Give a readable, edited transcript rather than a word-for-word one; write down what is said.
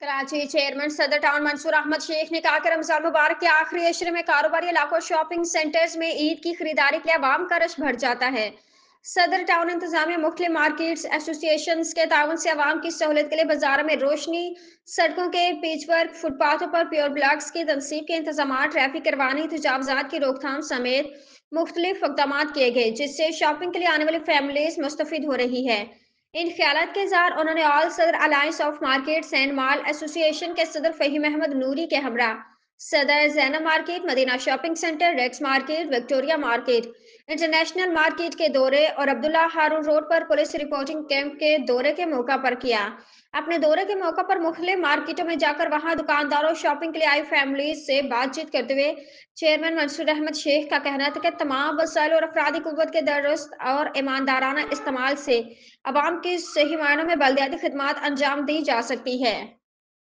Karachi chairman सदर town Mansoor Ahmad Sheikh ने कहा कि रमजान मुबारक के आखिरी अशरे में कारोबारी इलाकों शॉपिंग सेंटर्स में ईद की खरीदारी के लिए अवाम का रश बढ़ जाता है। सदर टाउन इंतजामिया मुख्तलिफ मार्केट्स एसोसिएशन के ताउन से अवाम की सहूलियत के लिए बाजारों में रोशनी, सड़कों के पेचवर्क, फुटपाथों पर प्योर ब्लॉक्स की तनसीब के इंतजाम, ट्रैफिक करवानी, तजावजात की रोकथाम समेत मुख्तलिफ इकदाम किए गए, जिससे शॉपिंग के लिए आने वाली फैमिलीज मुस्तफिद हो रही है। इन ख्यालात के इज़हार उन्होंने all Saddar alliance of markets and mall association के सदर फहीम अहमद नूरी के हमरा सदर Zainab market, Madina shopping centre, Rex market, Victoria market, international market के दौरे और अब्दुल्ला हारून रोड पर पुलिस रिपोर्टिंग कैंप के दौरे के मौका पर किया। अपने दौरे के मौका पर मुख्तलिफ मार्केटों में जाकर वहां दुकानदारों, शॉपिंग के लिए आई फैमिलीज से बातचीत करते हुए चेयरमैन मंसूर अहमद शेख का कहना था कि तमाम वसाइल और अफराधी कुव्वत के दुरुस्त और ईमानदाराना इस्तेमाल से अवाम की सही मायनों में बलदियाती खिदमात अंजाम दी जा सकती है।